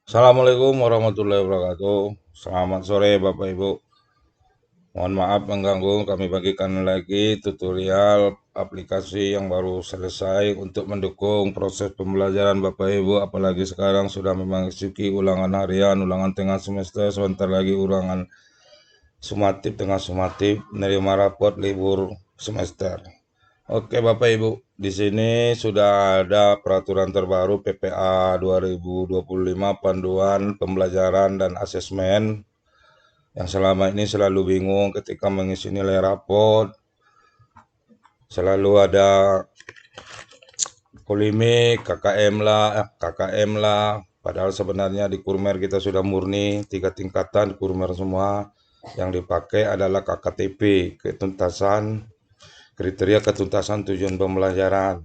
Assalamualaikum warahmatullahi wabarakatuh. Selamat sore Bapak Ibu. Mohon maaf mengganggu, kami bagikan lagi tutorial aplikasi yang baru selesai untuk mendukung proses pembelajaran Bapak Ibu. Apalagi sekarang sudah memasuki ulangan harian, ulangan tengah semester, sebentar lagi ulangan sumatif, tengah sumatif, menerima raport libur semester. Oke Bapak Ibu, di sini sudah ada peraturan terbaru PPA 2025 Panduan Pembelajaran dan Asesmen yang selama ini selalu bingung ketika mengisi nilai raport, selalu ada polemik KKM lah, padahal sebenarnya di Kurmer kita sudah murni 3 tingkatan Kurmer semua. Yang dipakai adalah KKTP, ketuntasan kriteria ketuntasan tujuan pembelajaran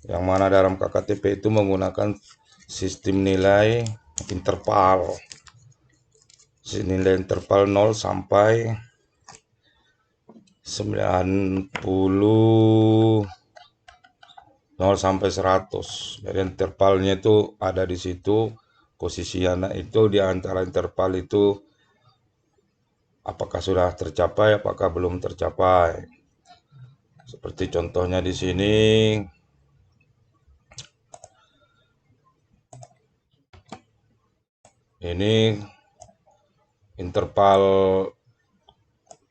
yang mana dalam KKTP itu menggunakan sistem nilai interval. Nilai interval 0 sampai 90, 0 sampai 100. Jadi intervalnya itu ada di situ. Posisi anak itu di antara interval itu apakah sudah tercapai, apakah belum tercapai. Seperti contohnya di sini, ini interval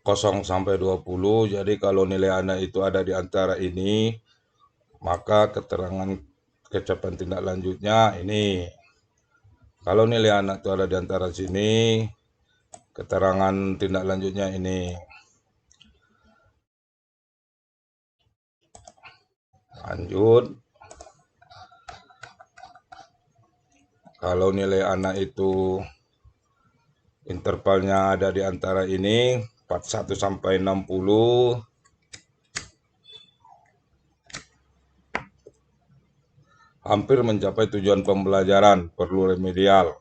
0 sampai 20. Jadi kalau nilai anak itu ada di antara ini, maka keterangan capaian tindak lanjutnya ini. Kalau nilai anak itu ada di antara sini, keterangan tindak lanjutnya ini. Lanjut, kalau nilai anak itu intervalnya ada di antara ini, 41 sampai 60, hampir mencapai tujuan pembelajaran, perlu remedial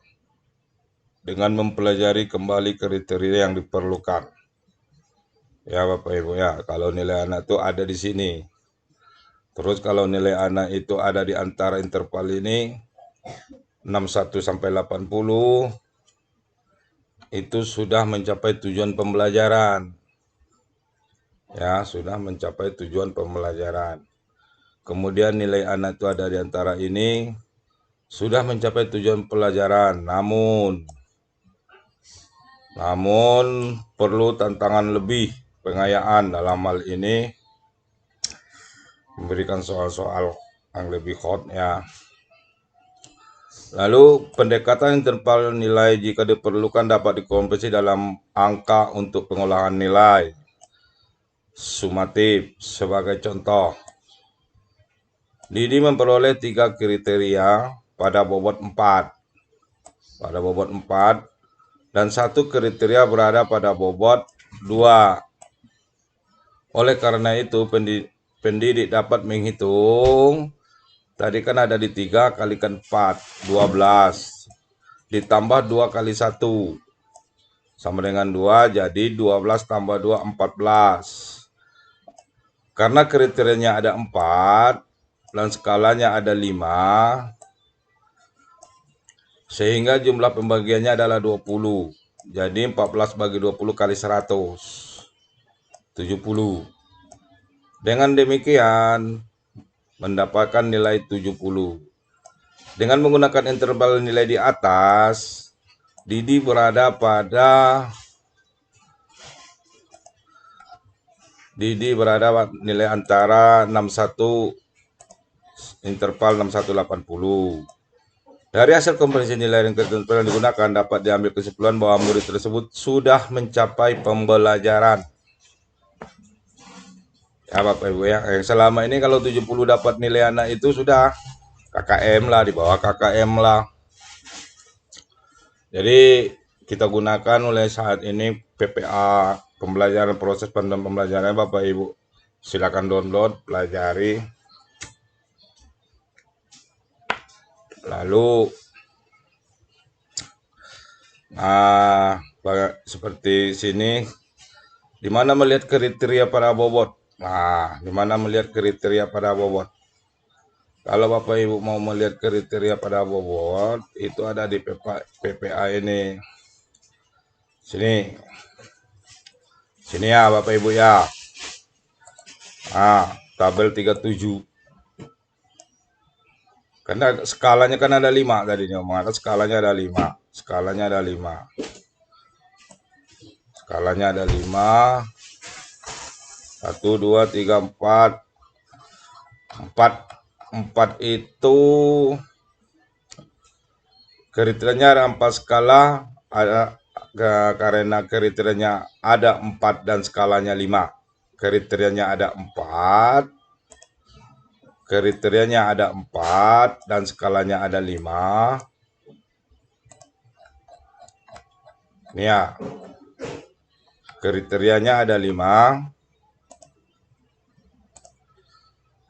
dengan mempelajari kembali kriteria yang diperlukan. Ya Bapak Ibu ya, kalau nilai anak itu ada di sini. Terus kalau nilai anak itu ada di antara interval ini 61 sampai 80, itu sudah mencapai tujuan pembelajaran. Ya, sudah mencapai tujuan pembelajaran. Kemudian nilai anak itu ada di antara ini sudah mencapai tujuan pelajaran, namun perlu tantangan lebih, pengayaan dalam hal ini memberikan soal-soal yang lebih hot ya. Lalu pendekatan interval nilai jika diperlukan dapat dikonversi dalam angka untuk pengolahan nilai sumatif. Sebagai contoh, Didi memperoleh 3 kriteria pada bobot 4, dan 1 kriteria berada pada bobot 2. Oleh karena itu pendidik dapat menghitung, tadi kan ada di 3 kalikan 4, 12. Ditambah 2 kali 1 sama dengan 2, jadi 12 tambah 2, 14. Karena kriterianya ada 4 dan skalanya ada 5, sehingga jumlah pembagiannya adalah 20. Jadi 14 bagi 20 kali 100, 70. Dengan demikian mendapatkan nilai 70. Dengan menggunakan interval nilai di atas, Didi berada pada nilai antara 61, interval 6180. Dari hasil komparisi nilai dan ketentuan yang digunakan dapat diambil kesimpulan bahwa murid tersebut sudah mencapai pembelajaran. Ya Bapak Ibu ya, selama ini kalau 70 dapat nilai anak itu sudah KKM lah, di bawah KKM lah. Jadi kita gunakan mulai saat ini PPA, pembelajaran proses panduan pembelajaran. Bapak Ibu silakan download, pelajari. Lalu seperti sini, di mana melihat kriteria pada bobot. Di mana melihat kriteria pada bobot. Kalau Bapak Ibu mau melihat kriteria pada bobot, itu ada di PPA ini. Sini. Sini ya Bapak Ibu ya. Tabel 37. Karena skalanya kan ada 5 tadi nih, skalanya ada 5. Skalanya ada 5. Skalanya ada 5. 1, 2, 3, 4. 4 itu kriterianya ada 4 skala, ada karena kriterianya ada 4 dan skalanya 5. Kriterianya ada 4. Kriterianya ada 4 dan skalanya ada 5. Ini ya. Kriterianya ada 5.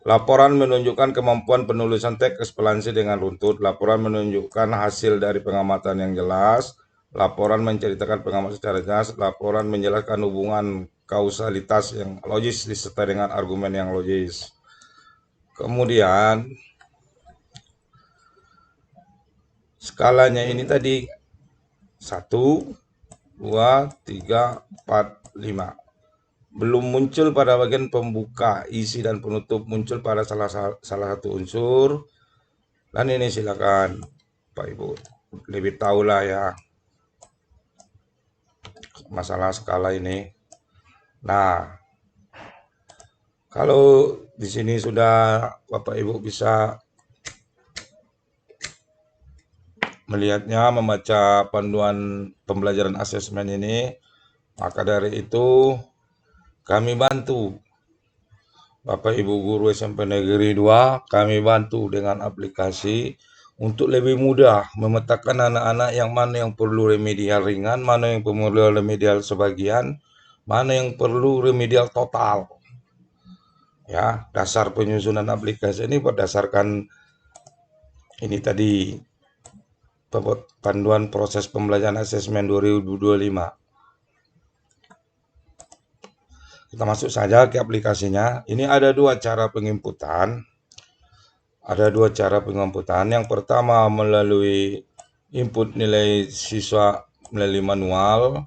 Laporan menunjukkan kemampuan penulisan teks ekspansif dengan runtut. Laporan menunjukkan hasil dari pengamatan yang jelas. Laporan menceritakan pengamatan secara jelas. Laporan menjelaskan hubungan kausalitas yang logis disertai dengan argumen yang logis. Kemudian skalanya ini tadi 1, 2, 3, 4, 5. Belum muncul pada bagian pembuka, isi dan penutup, muncul pada salah satu unsur. Dan ini silakan Pak Ibu lebih tahu lah ya masalah skala ini. Nah, kalau di sini sudah Bapak Ibu bisa melihatnya, membaca panduan pembelajaran asesmen ini, maka dari itu kami bantu Bapak Ibu guru SMP Negeri 2, kami bantu dengan aplikasi untuk lebih mudah memetakan anak-anak yang mana yang perlu remedial ringan, mana yang perlu remedial sebagian, mana yang perlu remedial total. Ya, dasar penyusunan aplikasi ini berdasarkan ini tadi panduan proses pembelajaran asesmen 2025. Kita masuk saja ke aplikasinya. Ini ada 2 cara penginputan. Ada 2 cara penginputan. Yang pertama melalui input nilai siswa melalui manual.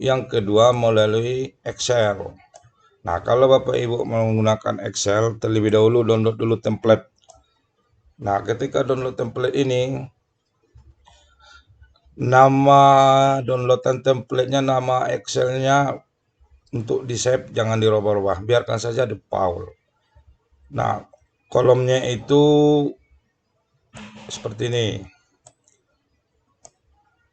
Yang kedua melalui Excel. Nah, kalau Bapak Ibu menggunakan Excel, terlebih dahulu download dulu template. Nah, ketika download template ini, nama downloadan template-nya, nama Excel-nya untuk di-save jangan dirubah-rubah, biarkan saja default. Nah, kolomnya itu seperti ini.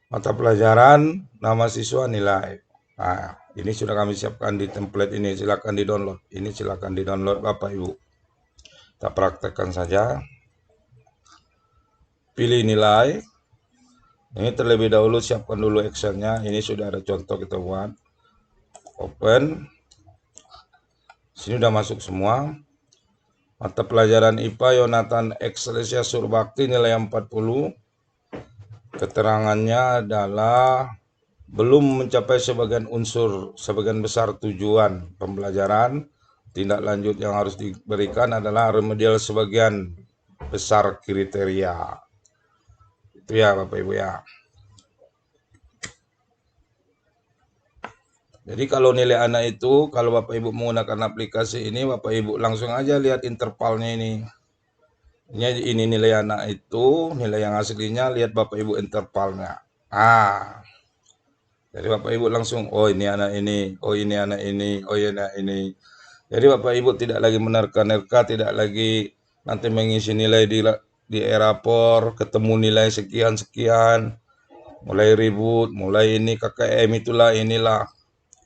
Mata pelajaran, nama siswa, nilai. Nah, ini sudah kami siapkan di template ini, silakan di-download. Ini silakan di-download Bapak Ibu. Kita praktekkan saja. Pilih nilai. Ini terlebih dahulu siapkan dulu Excel-nya. Ini sudah ada contoh kita buat. Open. Sini udah masuk semua. Mata pelajaran IPA Yonatan Excelsia Surbakti nilai 40. Keterangannya adalah belum mencapai sebagian unsur, sebagian besar tujuan pembelajaran. Tindak lanjut yang harus diberikan adalah remedial sebagian besar kriteria. Itu ya Bapak Ibu ya. Jadi kalau nilai anak itu, kalau Bapak Ibu menggunakan aplikasi ini, Bapak Ibu langsung aja lihat intervalnya ini. Ini nilai anak itu, nilai yang aslinya, lihat Bapak Ibu intervalnya. Jadi Bapak Ibu langsung, oh ini anak ini, oh ini anak ini, oh ini anak ini. Jadi Bapak Ibu tidak lagi menerka-nerka, tidak lagi nanti mengisi nilai di e-rapor, ketemu nilai sekian-sekian, mulai ribut, mulai ini KKM itulah inilah.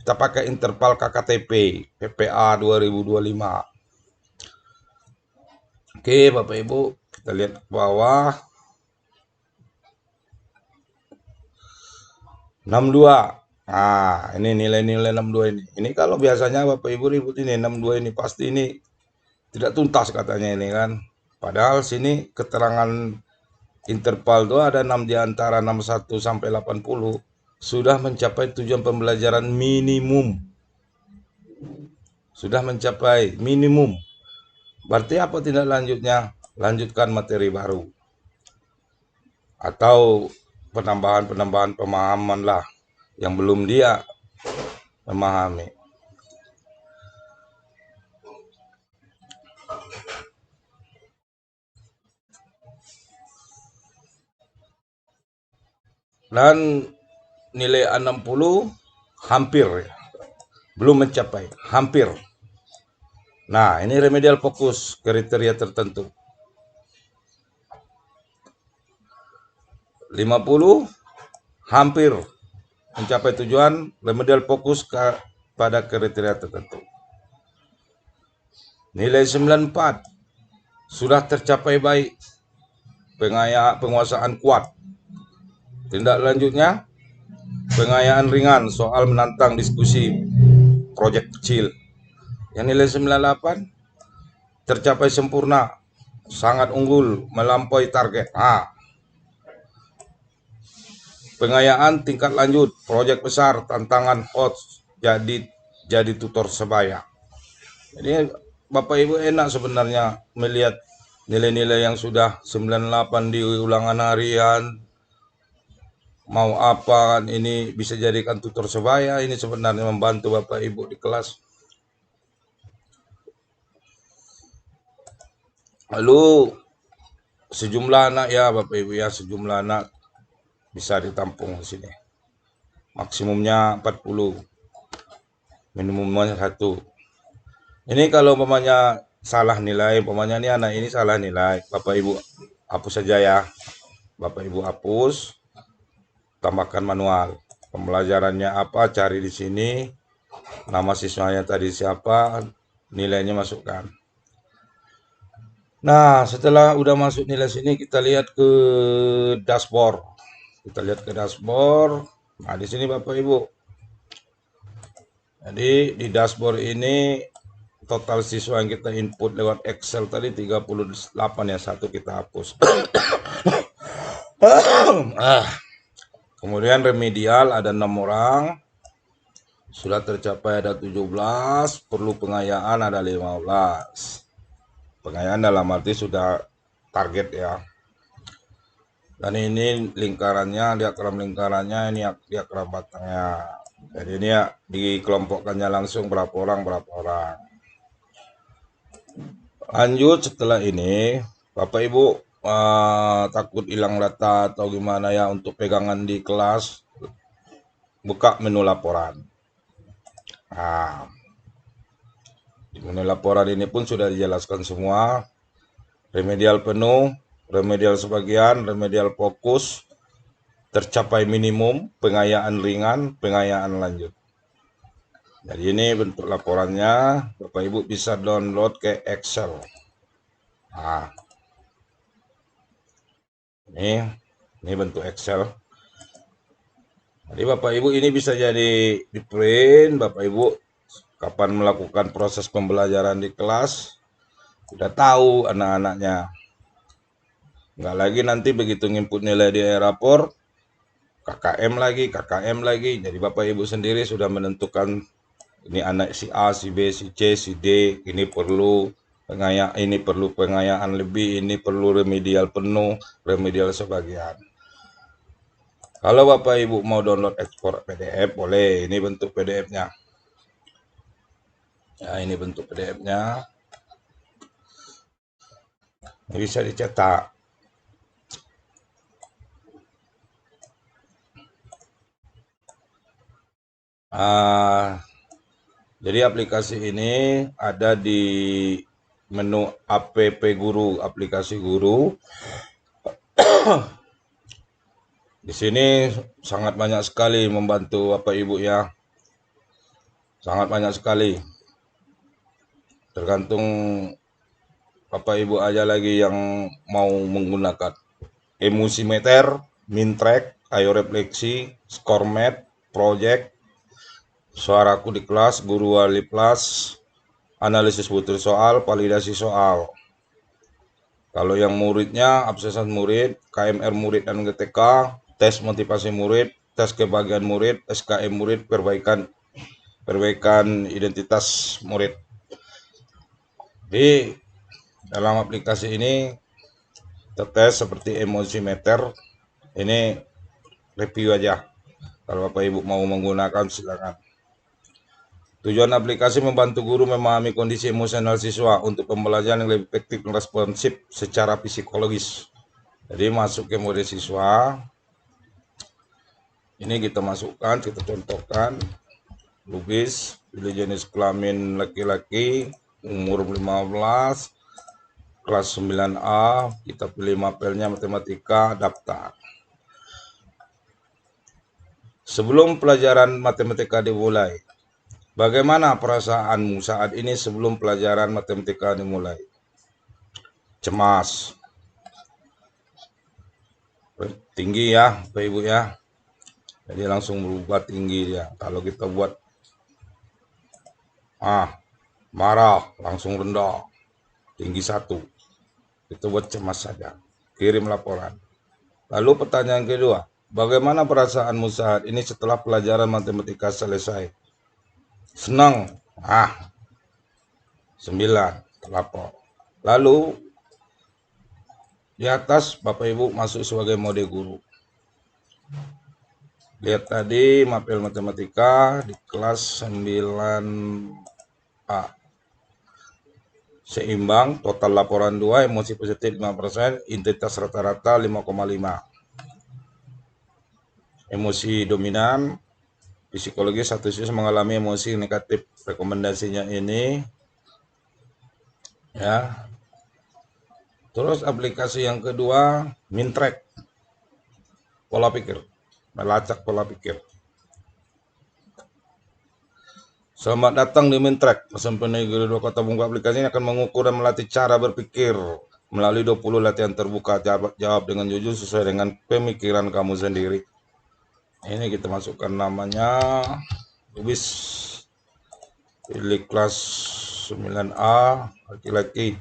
Kita pakai interval KKTP, PPA 2025. Oke Bapak Ibu, kita lihat ke bawah. 62. Nah, ini nilai-nilai 62 ini. Ini kalau biasanya Bapak Ibu ribut ini 62 ini pasti ini tidak tuntas katanya ini kan. Padahal sini keterangan interval itu ada 6 di antara 61 sampai 80 sudah mencapai tujuan pembelajaran minimum. Sudah mencapai minimum. Berarti apa tindak lanjutnya? lanjutkan materi baru atau penambahan-penambahan pemahaman lah yang belum dia memahami. Dan nilai 60 hampir, belum mencapai, hampir. Nah, ini remedial fokus kriteria tertentu. 50 hampir mencapai tujuan, remedial fokus pada kriteria tertentu. Nilai 94 sudah tercapai baik, penguasaan kuat. Tindak lanjutnya, pengayaan ringan soal menantang diskusi proyek kecil. Yang nilai 98 tercapai sempurna, sangat unggul, melampaui target. Pengayaan tingkat lanjut, proyek besar, tantangan hot, jadi tutor sebaya. Jadi Bapak Ibu enak sebenarnya melihat nilai-nilai yang sudah 98 di ulangan harian. Mau apa kan ini bisa jadikan tutor sebaya, ini sebenarnya membantu Bapak Ibu di kelas. Lalu sejumlah anak ya Bapak Ibu ya, sejumlah anak bisa ditampung di sini. Maksimumnya 40, minimumnya 1. Ini kalau umpamanya salah nilai, umpamanya ini anak ini salah nilai, Bapak Ibu hapus saja ya. Bapak Ibu hapus, tambahkan manual. Pembelajarannya apa, cari di sini. Nama siswanya tadi siapa, nilainya masukkan. Nah, setelah udah masuk nilai sini, kita lihat ke dashboard. Kita lihat ke dashboard. Nah, di sini Bapak Ibu. Jadi di dashboard ini total siswa yang kita input lewat Excel tadi 38 ya, satu kita hapus. Kemudian remedial ada 6 orang. Sudah tercapai ada 17, perlu pengayaan ada 15. Pengayaan dalam arti sudah target ya. Dan ini lingkarannya, diagram lingkarannya, ini diagram batangnya. Jadi ini ya dikelompokkannya langsung berapa orang. Lanjut setelah ini, Bapak Ibu takut hilang data atau gimana ya untuk pegangan di kelas, buka menu laporan. Nah, di menu laporan ini pun sudah dijelaskan semua, remedial penuh, remedial sebagian, remedial fokus, tercapai minimum, pengayaan ringan, pengayaan lanjut. Jadi ini bentuk laporannya, Bapak Ibu bisa download ke Excel. Nah, ini bentuk Excel. Jadi Bapak Ibu ini bisa jadi di print, Bapak Ibu kapan melakukan proses pembelajaran di kelas, udah tahu anak-anaknya. Nggak lagi nanti begitu nginput nilai di rapor, KKM lagi. Jadi Bapak Ibu sendiri sudah menentukan ini anak si A, si B, si C, si D, ini perlu pengayaan lebih, ini perlu remedial penuh, remedial sebagian. Kalau Bapak Ibu mau download ekspor PDF boleh, ini bentuk PDF-nya. Ya, ini bentuk PDF-nya. Ini bisa dicetak. Jadi aplikasi ini ada di menu app guru, aplikasi guru. Di sini sangat banyak sekali membantu Bapak Ibu ya. Sangat banyak sekali. Tergantung Bapak Ibu aja lagi yang mau menggunakan. Emosimeter, Mintrack, Ayo Refleksi, Scoremat, Project, Suaraku di kelas, Guru Wali Plus, analisis butir soal, validasi soal. Kalau yang muridnya, absensi murid, KMR murid dan GTK, tes motivasi murid, tes kebahagiaan murid, SKM murid, perbaikan identitas murid. Di dalam aplikasi ini kita tes seperti emosi meter. Ini review aja. Kalau Bapak Ibu mau menggunakan silakan. Tujuan aplikasi membantu guru memahami kondisi emosional siswa untuk pembelajaran yang lebih efektif dan responsif secara psikologis. Jadi masuk ke mode siswa. Ini kita masukkan, kita contohkan. Lukis, pilih jenis kelamin laki-laki, umur 15, kelas 9A, kita pilih mapelnya matematika, daftar. Sebelum pelajaran matematika dimulai, bagaimana perasaanmu saat ini sebelum pelajaran matematika dimulai? Cemas. Tinggi ya, Bapak Ibu ya. Jadi langsung berubah tinggi dia. Kalau kita buat marah, langsung rendah. Tinggi 1. Kita buat cemas saja. Kirim laporan. Lalu pertanyaan kedua, bagaimana perasaanmu saat ini setelah pelajaran matematika selesai? Senang. 9, terlapor. Lalu di atas Bapak Ibu masuk sebagai mode guru. Lihat tadi mapel matematika di kelas 9A. Seimbang, total laporan 2, emosi positif 5%, intensitas rata-rata 5,5. Emosi dominan, psikologi satu siswa mengalami emosi negatif. Rekomendasinya ini ya. Terus aplikasi yang kedua, Mintrack. Pola pikir, melacak pola pikir. Selamat datang di Mintrack. SMP Negeri 2 Kota Bungku. Aplikasi ini akan mengukur dan melatih cara berpikir melalui 20 latihan terbuka. Jawab dengan jujur sesuai dengan pemikiran kamu sendiri. Ini kita masukkan namanya Lubis. Pilih kelas 9A, laki-laki.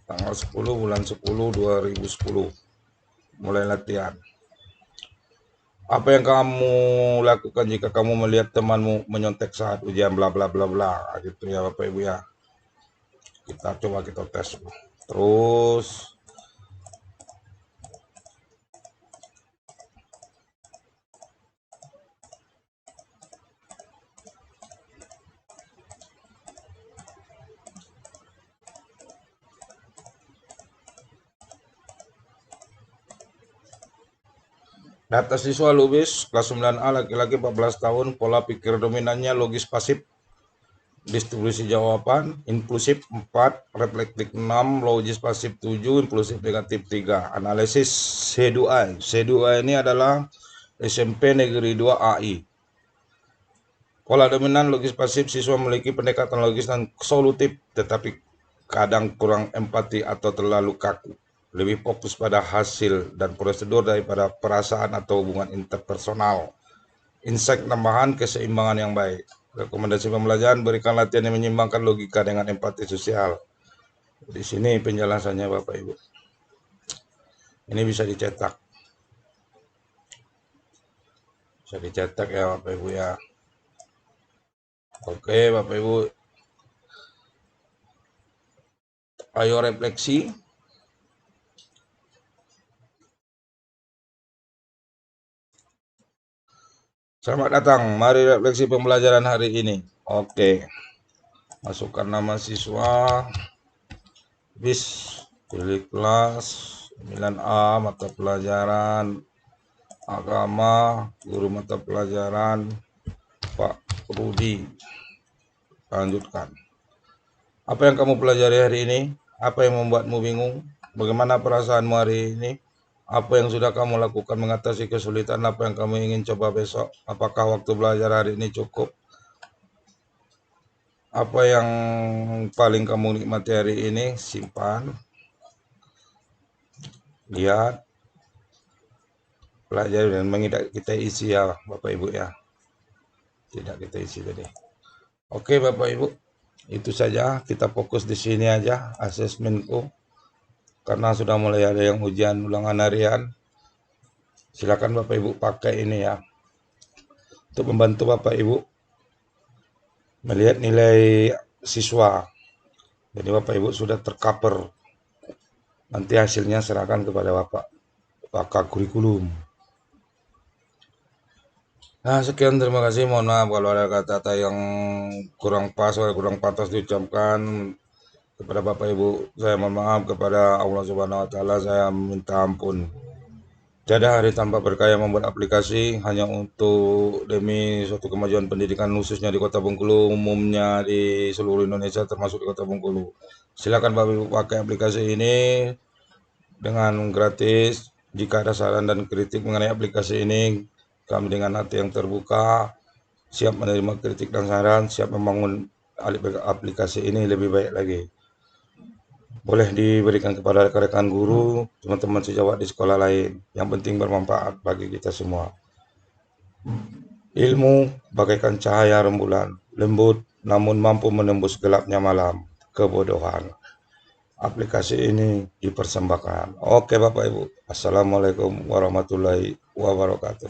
Tanggal 10 bulan 10 2010. Mulai latihan. Apa yang kamu lakukan jika kamu melihat temanmu menyontek saat ujian bla bla bla bla gitu ya Bapak Ibu ya. Kita coba kita tes. Terus data siswa Lubis kelas 9A laki-laki 14 tahun, pola pikir dominannya logis pasif, distribusi jawaban inklusif 4, reflektif 6, logis pasif 7, impulsif negatif 3. Analisis C2A. C2A ini adalah SMP Negeri 2 AI. Pola dominan logis pasif, siswa memiliki pendekatan logis dan solutif, tetapi kadang kurang empati atau terlalu kaku. Lebih fokus pada hasil dan prosedur daripada perasaan atau hubungan interpersonal. Insight tambahan keseimbangan yang baik. Rekomendasi pembelajaran, berikan latihan yang menyeimbangkan logika dengan empati sosial. Di sini penjelasannya Bapak Ibu. Ini bisa dicetak. Bisa dicetak ya Bapak Ibu ya. Oke Bapak Ibu. Ayo refleksi. Selamat datang, mari refleksi pembelajaran hari ini. Oke, masukkan nama siswa, bis, pilih kelas 9A, mata pelajaran agama, guru mata pelajaran Pak Rudi. Lanjutkan. Apa yang kamu pelajari hari ini? Apa yang membuatmu bingung? Bagaimana perasaanmu hari ini? Apa yang sudah kamu lakukan mengatasi kesulitan? Apa yang kamu ingin coba besok? Apakah waktu belajar hari ini cukup? Apa yang paling kamu nikmati hari ini? Simpan. Lihat. Pelajari dan mengingat kita isi ya Bapak Ibu ya. Tidak kita isi tadi. Oke Bapak Ibu. Itu saja. Kita fokus di sini aja asesmenku. Karena sudah mulai ada yang ujian ulangan harian. Silakan Bapak Ibu pakai ini ya. Untuk membantu Bapak Ibu melihat nilai siswa. Jadi Bapak Ibu sudah tercover Nanti hasilnya serahkan kepada Bapak Pakar Kurikulum. Nah, sekian terima kasih. Mohon maaf kalau ada kata-kata yang kurang pas atau kurang pantas diucapkan kepada Bapak Ibu. Saya mohon maaf, kepada Allah Subhanahu wa taala saya minta ampun. Tiada hari tanpa berkah yang membuat aplikasi hanya untuk demi suatu kemajuan pendidikan khususnya di Kota Bengkulu, umumnya di seluruh Indonesia termasuk di Kota Bengkulu. Silakan Bapak Ibu pakai aplikasi ini dengan gratis. Jika ada saran dan kritik mengenai aplikasi ini, kami dengan hati yang terbuka siap menerima kritik dan saran, siap membangun aplikasi ini lebih baik lagi. Boleh diberikan kepada rekan-rekan guru, teman-teman sejawat di sekolah lain. Yang penting bermanfaat bagi kita semua. Ilmu bagaikan cahaya rembulan, lembut namun mampu menembus gelapnya malam, kebodohan. Aplikasi ini dipersembahkan. Oke Bapak Ibu. Assalamualaikum warahmatullahi wabarakatuh.